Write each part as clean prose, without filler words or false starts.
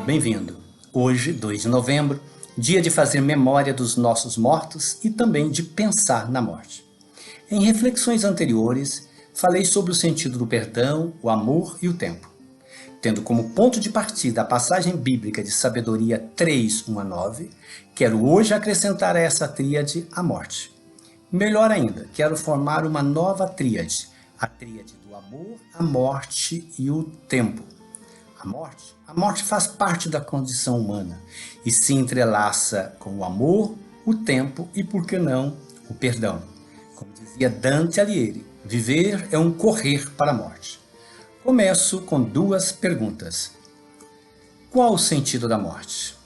bem-vindo. Hoje, 2 de novembro, dia de fazer memória dos nossos mortos e também de pensar na morte. Em reflexões anteriores, falei sobre o sentido do perdão, o amor e o tempo. Tendo como ponto de partida a passagem bíblica de Sabedoria 3, 1 a 9, quero hoje acrescentar a essa tríade a morte. Melhor ainda, quero formar uma nova tríade, a tríade do amor, a morte e o tempo. A morte faz parte da condição humana e se entrelaça com o amor, o tempo e, por que não, o perdão. Como dizia Dante Alighieri, viver é um correr para a morte. Começo com duas perguntas. Qual o sentido da morte?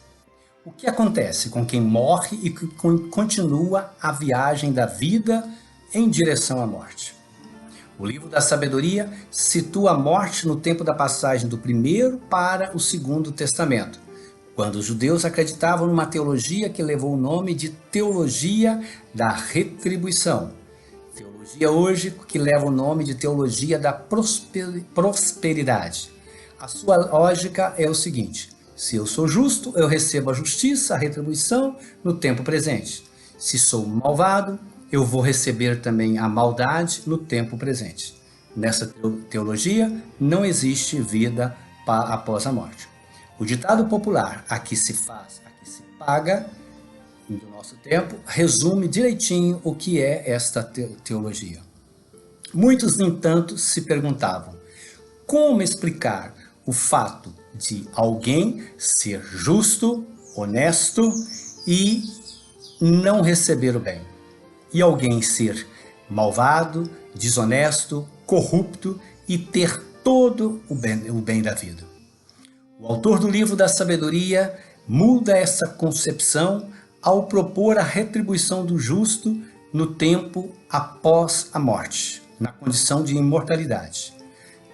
O que acontece com quem morre e que continua a viagem da vida em direção à morte? O livro da Sabedoria situa a morte no tempo da passagem do primeiro para o segundo testamento, quando os judeus acreditavam numa teologia que levou o nome de teologia da retribuição. Teologia hoje que leva o nome de teologia da prosperidade. A sua lógica é o seguinte: se eu sou justo, eu recebo a justiça, a retribuição no tempo presente. Se sou malvado, eu vou receber também a maldade no tempo presente. Nessa teologia, não existe vida após a morte. O ditado popular, aqui se faz, aqui se paga, do nosso tempo, resume direitinho o que é esta teologia. Muitos, no entanto, se perguntavam: como explicar o fato de alguém ser justo, honesto e não receber o bem? E alguém ser malvado, desonesto, corrupto e ter todo o bem da vida? O autor do livro da Sabedoria muda essa concepção ao propor a retribuição do justo no tempo após a morte, na condição de imortalidade.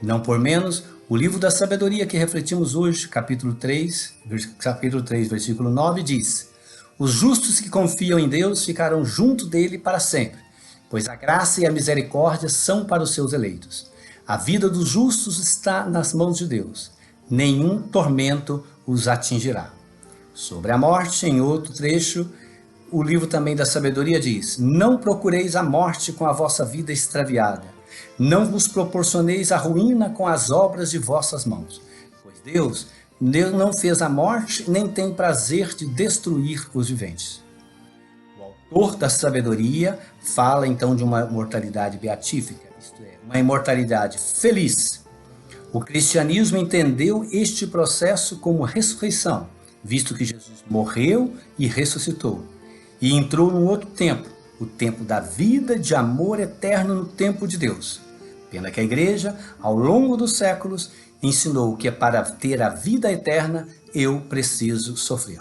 Não por menos, o livro da Sabedoria que refletimos hoje, capítulo 3, versículo 9, diz: os justos que confiam em Deus ficarão junto dele para sempre, pois a graça e a misericórdia são para os seus eleitos. A vida dos justos está nas mãos de Deus. Nenhum tormento os atingirá. Sobre a morte, em outro trecho, o livro também da Sabedoria diz: não procureis a morte com a vossa vida extraviada. Não vos proporcioneis a ruína com as obras de vossas mãos. Pois Deus não fez a morte, nem tem prazer de destruir os viventes. O autor da Sabedoria fala então de uma imortalidade beatífica, isto é, uma imortalidade feliz. O cristianismo entendeu este processo como ressurreição, visto que Jesus morreu e ressuscitou, e entrou num outro tempo, o tempo da vida de amor eterno no tempo de Deus. Pena que a igreja, ao longo dos séculos, ensinou que para ter a vida eterna, eu preciso sofrer.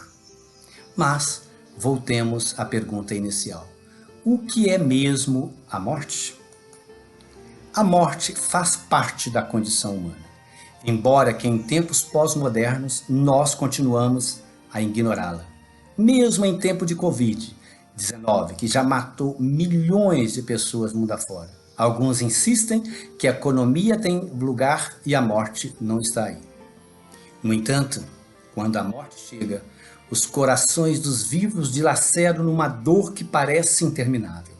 Mas, voltemos à pergunta inicial. O que é mesmo a morte? A morte faz parte da condição humana, embora que em tempos pós-modernos nós continuamos a ignorá-la. Mesmo em tempo de Covid-19, que já matou milhões de pessoas mundo afora. Alguns insistem que a economia tem lugar e a morte não está aí. No entanto, quando a morte chega, os corações dos vivos dilaceram numa dor que parece interminável.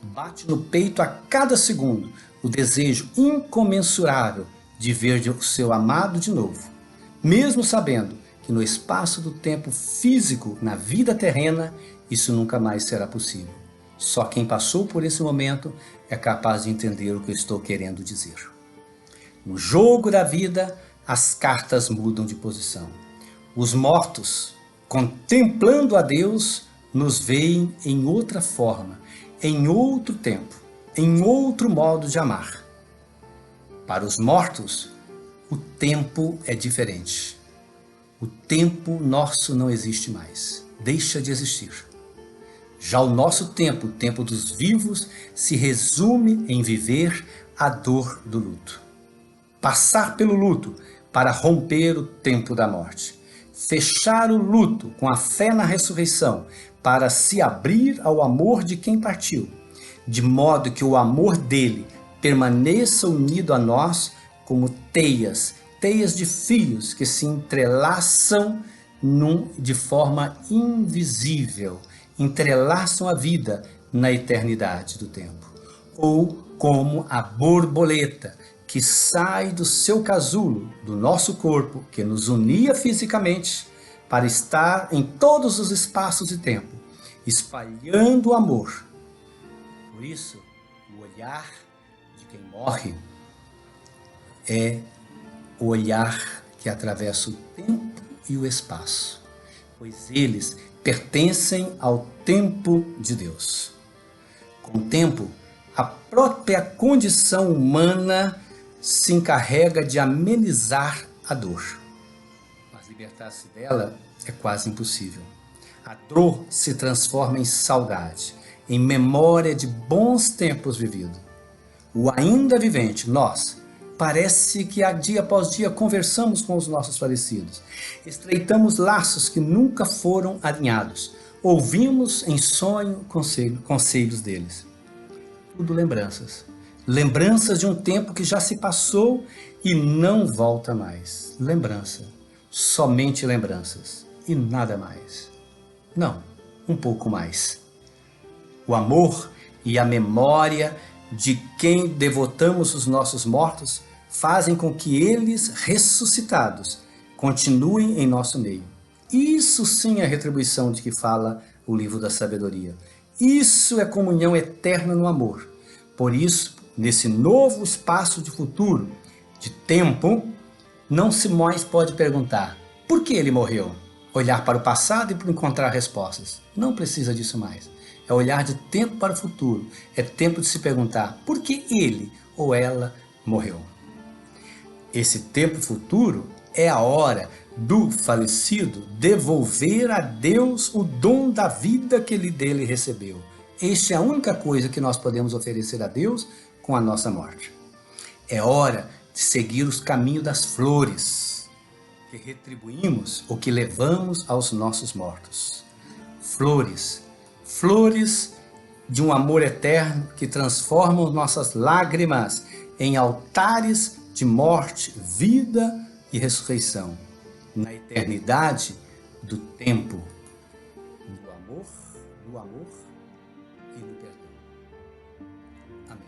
Bate no peito a cada segundo o desejo incomensurável de ver o seu amado de novo, mesmo sabendo que no espaço do tempo físico, na vida terrena, isso nunca mais será possível. Só quem passou por esse momento é capaz de entender o que eu estou querendo dizer. No jogo da vida, as cartas mudam de posição. Os mortos, contemplando a Deus, nos veem em outra forma, em outro tempo, em outro modo de amar. Para os mortos, o tempo é diferente. O tempo nosso não existe mais, deixa de existir. Já o nosso tempo, o tempo dos vivos, se resume em viver a dor do luto. Passar pelo luto para romper o tempo da morte. Fechar o luto com a fé na ressurreição para se abrir ao amor de quem partiu, de modo que o amor dele permaneça unido a nós como teias teias de fios que se entrelaçam de forma invisível, entrelaçam a vida na eternidade do tempo. Ou como a borboleta que sai do seu casulo, do nosso corpo, que nos unia fisicamente, para estar em todos os espaços e tempo, espalhando o amor. Por isso, o olhar de quem morre é o olhar que atravessa o tempo e o espaço, pois eles pertencem ao tempo de Deus. Com o tempo, a própria condição humana se encarrega de amenizar a dor. Mas libertar-se dela é quase impossível. A dor se transforma em saudade, em memória de bons tempos vividos. O ainda vivente, nós, parece que dia após dia conversamos com os nossos falecidos, estreitamos laços que nunca foram alinhados, ouvimos em sonho conselhos deles. Tudo lembranças. Lembranças de um tempo que já se passou e não volta mais. Lembrança. Somente lembranças. E nada mais. Não, um pouco mais. O amor e a memória de quem devotamos os nossos mortos fazem com que eles, ressuscitados, continuem em nosso meio. Isso sim é a retribuição de que fala o livro da sabedoria. Isso é comunhão eterna no amor. Por isso, nesse novo espaço de futuro, de tempo, não se mais pode perguntar por que ele morreu? Olhar para o passado e por encontrar respostas. Não precisa disso mais. É olhar de tempo para o futuro. É tempo de se perguntar por que ele ou ela morreu. Esse tempo futuro é a hora do falecido devolver a Deus o dom da vida que ele dele recebeu. Esta é a única coisa que nós podemos oferecer a Deus com a nossa morte. É hora de seguir os caminhos das flores, que retribuímos o que levamos aos nossos mortos. Flores, flores de um amor eterno que transformam nossas lágrimas em altares de morte, vida e ressurreição, na eternidade do tempo, do amor e do perdão. Amém.